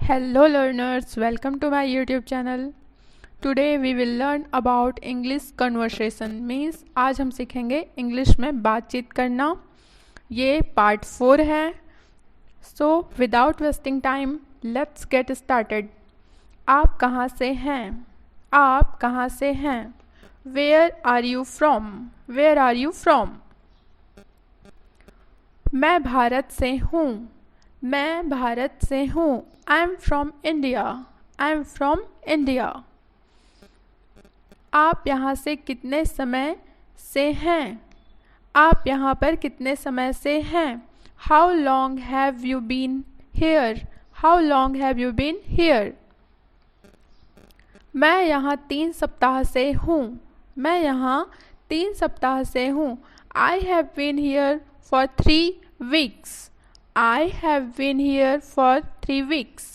Hello learners, welcome to my YouTube channel. Today we will learn about English conversation means आज हम सीखेंगे English में बातचीत करना. ये पार्ट 4 है. So without wasting time, let's get started. आप कहाँ से हैं? आप कहाँ से हैं? Where are you from? Where are you from? मैं भारत से हूँ. मैं भारत से हूँ. I am from India. I am from India. आप यहाँ से कितने समय से हैं? आप यहाँ पर कितने समय से हैं? How long have you been here? How long have you been here? मैं यहाँ 3 सप्ताह से हूँ. मैं यहाँ 3 सप्ताह से हूँ. I have been here for 3 weeks. I have been here for 3 weeks.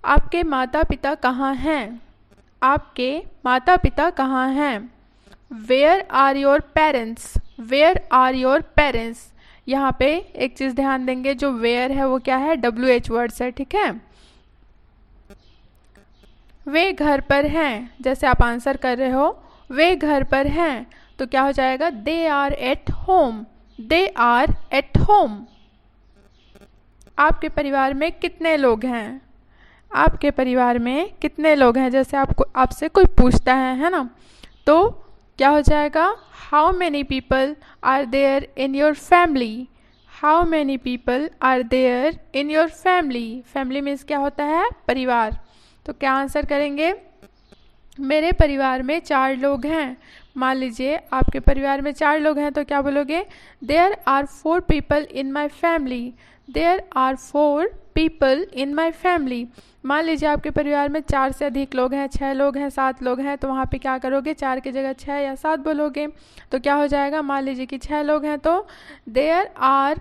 आपके माता पिता कहाँ हैं? आपके माता पिता कहाँ हैं? Where are your parents? Where are your parents? यहाँ पे एक चीज़ ध्यान देंगे, जो where है वो क्या है? WH वर्ड्स है, ठीक है. वे घर पर हैं. जैसे आप आंसर कर रहे हो, वे घर पर हैं, तो क्या हो जाएगा? They are at home. They are at home. आपके परिवार में कितने लोग हैं? आपके परिवार में कितने लोग हैं? जैसे आपसे कोई पूछता है ना, तो क्या हो जाएगा? How many people are there in your family? How many people are there in your family? Family means क्या होता है? परिवार. तो क्या आंसर करेंगे? मेरे परिवार में 4 लोग हैं. मान लीजिए आपके परिवार में 4 लोग हैं, तो क्या बोलोगे? There are 4 people in my family. There are 4 people in my family. मान लीजिए आपके परिवार में 4 से अधिक लोग हैं, 6 लोग हैं, 7 लोग हैं, तो वहाँ पे क्या करोगे? 4 की जगह 6 या 7 बोलोगे. तो क्या हो जाएगा? मान लीजिए कि 6 लोग हैं, तो there are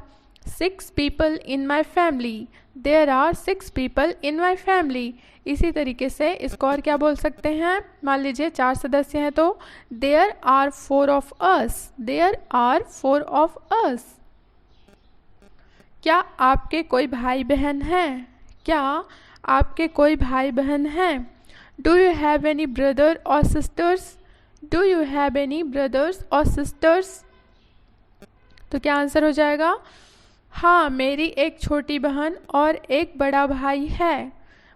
6 people in my family. There are 6 people in my family. इसी तरीके से इसको और क्या बोल सकते हैं? मान लीजिए 4 सदस्य हैं, तो there are 4 of us. There are 4 of us. क्या आपके कोई भाई बहन हैं? क्या आपके कोई भाई बहन हैं? Do you have any brother और sisters? Do you have any brothers और सिस्टर्स? तो क्या आंसर हो जाएगा? हाँ, मेरी एक छोटी बहन और एक बड़ा भाई है.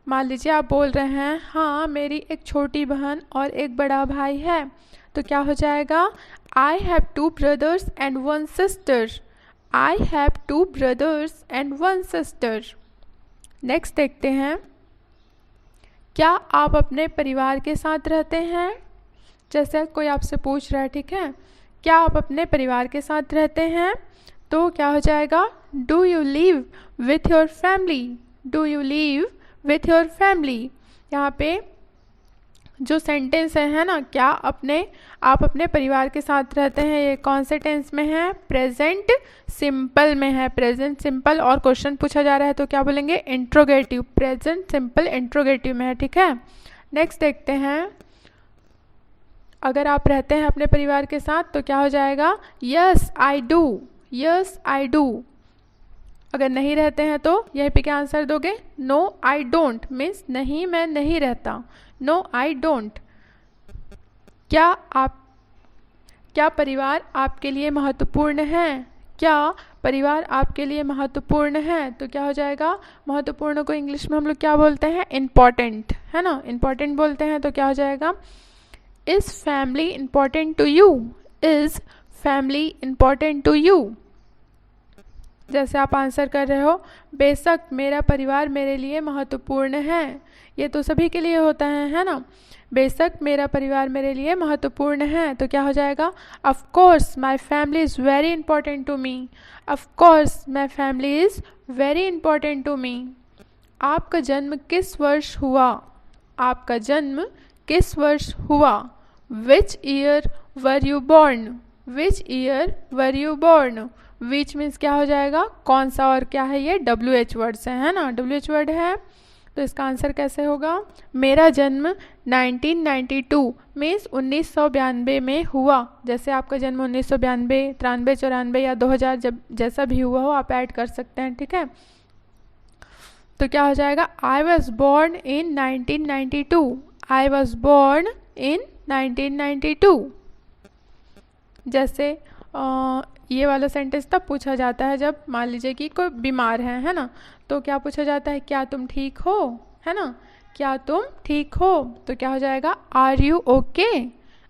मान लीजिए आप बोल रहे हैं, हाँ मेरी एक छोटी बहन और एक बड़ा भाई है, तो क्या हो जाएगा? I have 2 brothers and 1 sister. I have 2 brothers and 1 sister. Next देखते हैं. क्या आप अपने परिवार के साथ रहते हैं? जैसे कोई आपसे पूछ रहा है, ठीक है, क्या आप अपने परिवार के साथ रहते हैं? तो क्या हो जाएगा? Do you live with your family? Do you live with your family. यहाँ पे जो सेंटेंस है ना, क्या आप अपने परिवार के साथ रहते हैं, ये कौन से टेंस में है? प्रेजेंट सिंपल में है. प्रेजेंट सिंपल और क्वेश्चन पूछा जा रहा है, तो क्या बोलेंगे? इंट्रोगेटिव. प्रेजेंट सिंपल इंट्रोगेटिव में है, ठीक है. नेक्स्ट देखते हैं. अगर आप रहते हैं अपने परिवार के साथ, तो क्या हो जाएगा? Yes I do. Yes I do. अगर नहीं रहते हैं, तो यहीं पे क्या आंसर दोगे? No I don't. मीन्स नहीं, मैं नहीं रहता. No I don't. क्या परिवार आपके लिए महत्वपूर्ण है? क्या परिवार आपके लिए महत्वपूर्ण है? तो क्या हो जाएगा? महत्वपूर्ण को इंग्लिश में हम लोग क्या बोलते हैं? इम्पॉर्टेंट, है ना. इम्पॉर्टेंट बोलते हैं, तो क्या हो जाएगा? Is family important to you? Is family important to you. जैसे आप आंसर कर रहे हो, बेशक मेरा परिवार मेरे लिए महत्वपूर्ण है. ये तो सभी के लिए होता है ना. बेशक मेरा परिवार मेरे लिए महत्वपूर्ण है, तो क्या हो जाएगा? Of course my family is very important to me. Of course my family is very important to me. आपका जन्म किस वर्ष हुआ? आपका जन्म किस वर्ष हुआ? Which year were you born? Which year were you born? Which means क्या हो जाएगा? कौन सा, और क्या है? ये WH वर्ड्स है ना. WH वर्ड है, तो इसका आंसर कैसे होगा? मेरा जन्म 1992 मीन्स 1992 में हुआ. जैसे आपका जन्म 1992, 93, 94 या 2000, जब जैसा भी हुआ हो आप ऐड कर सकते हैं, ठीक है. तो क्या हो जाएगा, I was born in 1992, I was born in 1992। जैसे ये वाला सेंटेंस तब पूछा जाता है जब मान लीजिए कि कोई बीमार है ना, तो क्या पूछा जाता है, क्या तुम ठीक हो, है ना, क्या तुम ठीक हो। तो क्या हो जाएगा, are you okay,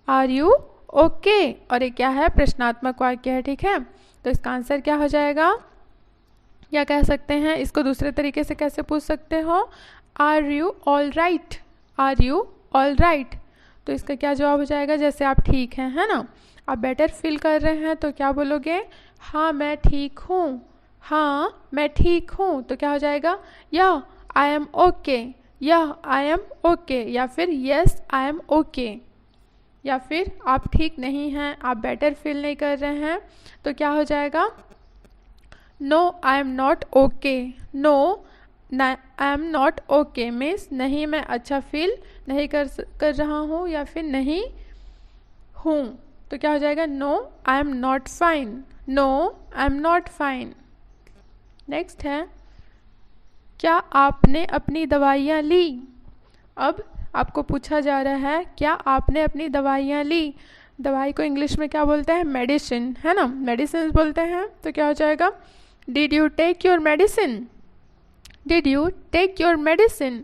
are you okay. और ये क्या है, प्रश्नात्मक वाक्य है, ठीक है। तो इसका आंसर क्या हो जाएगा, या कह सकते हैं इसको दूसरे तरीके से कैसे पूछ सकते हो, are you all right, are you all right. तो इसका क्या जवाब हो जाएगा, जैसे आप ठीक हैं, है ना, आप बेटर फील कर रहे हैं तो क्या बोलोगे, हाँ मैं ठीक हूँ, हाँ मैं ठीक हूँ। तो क्या हो जाएगा, या आई एम ओके, या आई एम ओके, या फिर यस आई एम ओके। या फिर आप ठीक नहीं हैं, आप बेटर फील नहीं कर रहे हैं, तो क्या हो जाएगा, no I am not okay, no I am not okay means नहीं मैं अच्छा फील नहीं कर रहा हूँ या फिर नहीं हूँ। तो क्या हो जाएगा, no I am not fine, no I am not fine. Next है, क्या आपने अपनी दवाइयाँ ली। अब आपको पूछा जा रहा है, क्या आपने अपनी दवाइयाँ ली। दवाई को इंग्लिश में क्या बोलते हैं, मेडिसिन, है ना, मेडिसिन बोलते हैं। तो क्या हो जाएगा, did you take your medicine, did you take your medicine.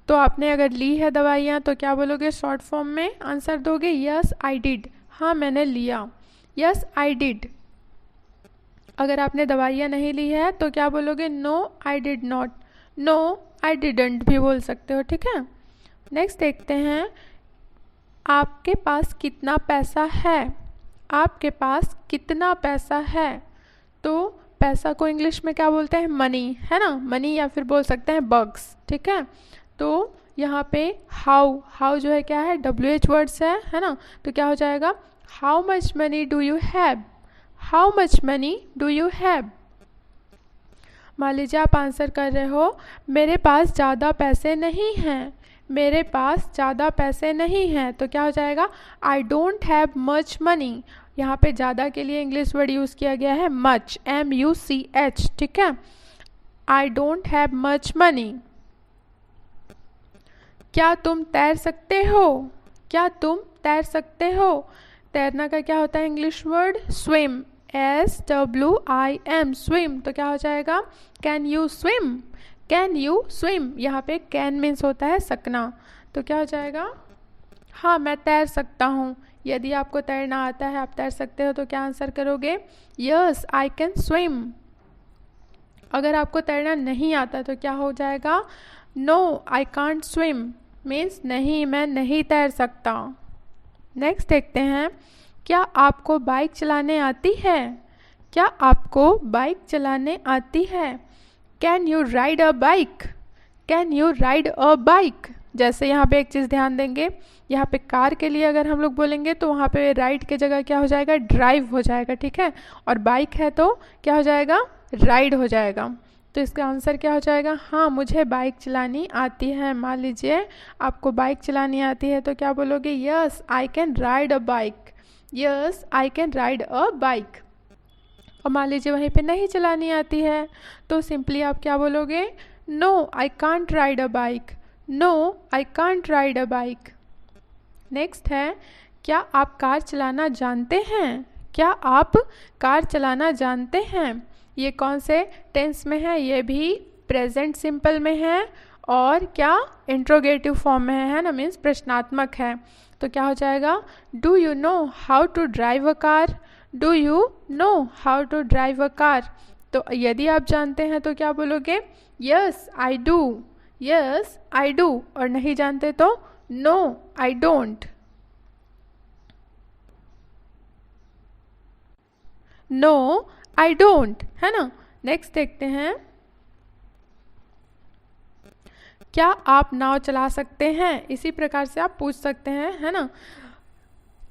तो आपने अगर ली है दवाइयाँ तो क्या बोलोगे, शॉर्ट फॉर्म में आंसर दोगे, यस आई डिड, हाँ मैंने लिया, यस आई डिड। अगर आपने दवाइयाँ नहीं ली है तो क्या बोलोगे, no I did not, no I didn't भी बोल सकते हो, ठीक है। नेक्स्ट देखते हैं, आपके पास कितना पैसा है, आपके पास कितना पैसा है। तो पैसा को इंग्लिश में क्या बोलते हैं, मनी, है ना, मनी, या फिर बोल सकते हैं बग्स, ठीक है। तो यहाँ पे हाउ, हाउ जो है क्या है, WH वर्ड्स है ना। तो क्या हो जाएगा, how much money do you have, how much money do you have. मान लीजिए आप आंसर कर रहे हो, मेरे पास ज़्यादा पैसे नहीं हैं, मेरे पास ज़्यादा पैसे नहीं हैं। तो क्या हो जाएगा, I don't have much money. यहाँ पे ज़्यादा के लिए इंग्लिश वर्ड यूज़ किया गया है मच, MUCH, ठीक है। I don't have much money. क्या तुम तैर सकते हो, क्या तुम तैर सकते हो। तैरना का क्या होता है English word, swim, SWIM, swim. तो क्या हो जाएगा, can you swim, can you swim. यहाँ पे कैन मीन्स होता है सकना। तो क्या हो जाएगा, हाँ मैं तैर सकता हूँ। यदि आपको तैरना आता है, आप तैर सकते हो, तो क्या आंसर करोगे, यस आई कैन स्विम। अगर आपको तैरना नहीं आता तो क्या हो जाएगा, no I can't swim means नहीं मैं नहीं तैर सकता। नेक्स्ट देखते हैं, क्या आपको बाइक चलाने आती है, क्या आपको बाइक चलाने आती है। Can you ride a bike, can you ride a bike. जैसे यहाँ पे एक चीज़ ध्यान देंगे, यहाँ पे कार के लिए अगर हम लोग बोलेंगे तो वहाँ पे राइड के जगह क्या हो जाएगा, ड्राइव हो जाएगा, ठीक है। और बाइक है तो क्या हो जाएगा, राइड हो जाएगा। तो इसका आंसर क्या हो जाएगा, हाँ मुझे बाइक चलानी आती है। मान लीजिए आपको बाइक चलानी आती है तो क्या बोलोगे, yes I can ride a bike, yes I can ride a bike. और मान लीजिए वहीं पे नहीं चलानी आती है तो सिंपली आप क्या बोलोगे, no I can't ride a bike, no I can't ride a bike. Next है, क्या आप कार चलाना जानते हैं, क्या आप कार चलाना जानते हैं। ये कौन से टेंस में है, ये भी प्रेजेंट सिंपल में है और क्या इंट्रोगेटिव फॉर्म में है ना, मीन्स प्रश्नात्मक है। तो क्या हो जाएगा, do you know how to drive a car, do you know how to drive a car. तो यदि आप जानते हैं तो क्या बोलोगे, yes I do, yes I do. और नहीं जानते तो no I don't, no I don't, है ना। नेक्स्ट देखते हैं, क्या आप नाव चला सकते हैं। इसी प्रकार से आप पूछ सकते हैं, है ना,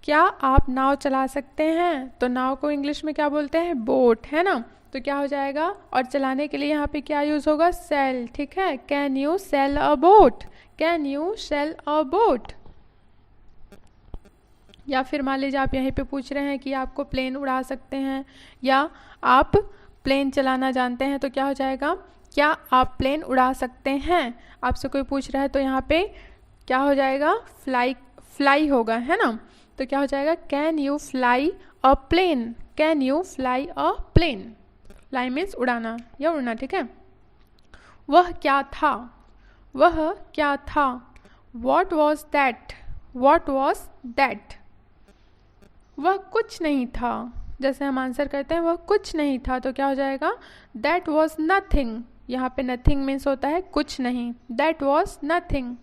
क्या आप नाव चला सकते हैं। तो नाव को इंग्लिश में क्या बोलते हैं, बोट, है ना। तो क्या हो जाएगा, और चलाने के लिए यहाँ पे क्या यूज़ होगा, सेल, ठीक है। Can you sail a boat, can you sail a boat. या फिर मान लीजिए आप यहीं पे पूछ रहे हैं कि आपको प्लेन उड़ा सकते हैं या आप प्लेन चलाना जानते हैं, तो क्या हो जाएगा, क्या आप प्लेन उड़ा सकते हैं। आपसे कोई पूछ रहा है तो यहाँ पे क्या हो जाएगा, फ्लाई होगा, है ना। तो क्या हो जाएगा, can you fly a plane, can you fly a plane. Fly means उड़ाना या उड़ना, ठीक है। वह क्या था, वह क्या था। What was that, what was that. वह कुछ नहीं था, जैसे हम आंसर करते हैं वह कुछ नहीं था, तो क्या हो जाएगा, दैट वॉज नथिंग। यहाँ पे नथिंग मीन्स होता है कुछ नहीं, दैट वॉज नथिंग।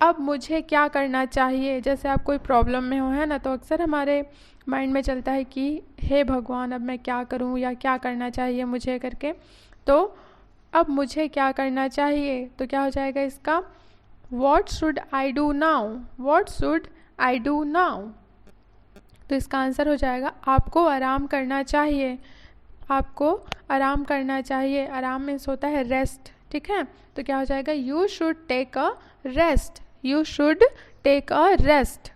अब मुझे क्या करना चाहिए, जैसे आप कोई प्रॉब्लम में हो, है ना, तो अक्सर हमारे माइंड में चलता है कि हे भगवान अब मैं क्या करूं या क्या करना चाहिए मुझे करके। तो अब मुझे क्या करना चाहिए, तो क्या हो जाएगा इसका, what should I do now, what should I do now. तो इसका आंसर हो जाएगा आपको आराम करना चाहिए, आपको आराम करना चाहिए। आराम मीन्स होता है रेस्ट, ठीक है। तो क्या हो जाएगा, you should take a rest, you should take a rest.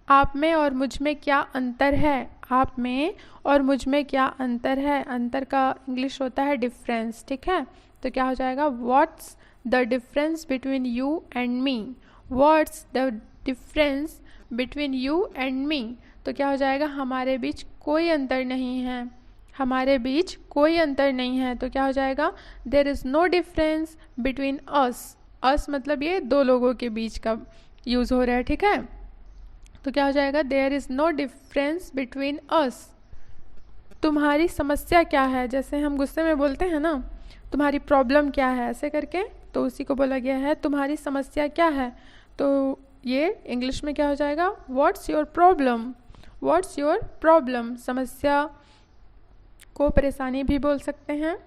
आप में और मुझ में क्या अंतर है, आप में और मुझ में क्या अंतर है। अंतर का इंग्लिश होता है डिफरेंस, ठीक है। तो क्या हो जाएगा, what's the difference between you and me, what's the difference between you and me. तो क्या हो जाएगा, हमारे बीच कोई अंतर नहीं है, हमारे बीच कोई अंतर नहीं है। तो क्या हो जाएगा, there is no difference between us. Us मतलब ये दो लोगों के बीच का यूज़ हो रहा है, ठीक है। तो क्या हो जाएगा, there is no difference between us. तुम्हारी समस्या क्या है, जैसे हम गुस्से में बोलते हैं ना, तुम्हारी प्रॉब्लम क्या है ऐसे करके, तो उसी को बोला गया है तुम्हारी समस्या क्या है। तो ये इंग्लिश में क्या हो जाएगा, what's your problem, what's your problem. समस्या को परेशानी भी बोल सकते हैं।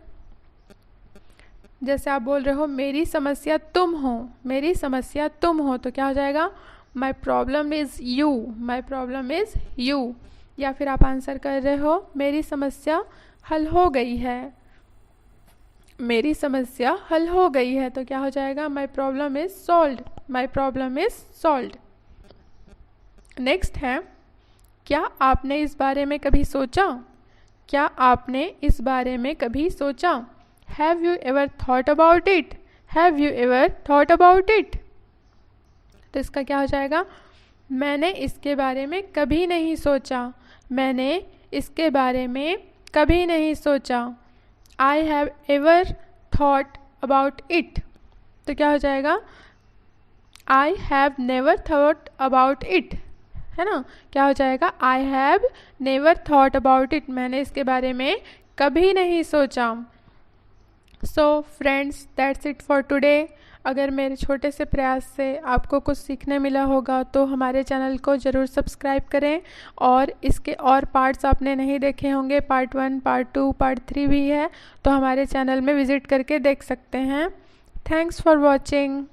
जैसे आप बोल रहे हो मेरी समस्या तुम हो, मेरी समस्या तुम हो, तो क्या हो जाएगा, my problem is you, my problem is you. या फिर आप आंसर कर रहे हो मेरी समस्या हल हो गई है, मेरी समस्या हल हो गई है, तो क्या हो जाएगा, my problem is solved, my problem is solved. Next है, क्या आपने इस बारे में कभी सोचा, क्या आपने इस बारे में कभी सोचा। Have you ever thought about it, have you ever thought about it. तो इसका क्या हो जाएगा, मैंने इसके बारे में कभी नहीं सोचा, मैंने इसके बारे में कभी नहीं सोचा। I have ever thought about it. तो क्या हो जाएगा, I have never thought about it, है ना। क्या हो जाएगा, I have never thought about it, मैंने इसके बारे में कभी नहीं सोचा। So friends, that's it for today. अगर मेरे छोटे से प्रयास से आपको कुछ सीखने मिला होगा तो हमारे चैनल को ज़रूर सब्सक्राइब करें, और इसके और पार्ट्स आपने नहीं देखे होंगे, पार्ट 1, पार्ट 2, पार्ट 3 भी है, तो हमारे चैनल में विज़िट करके देख सकते हैं। Thanks for watching.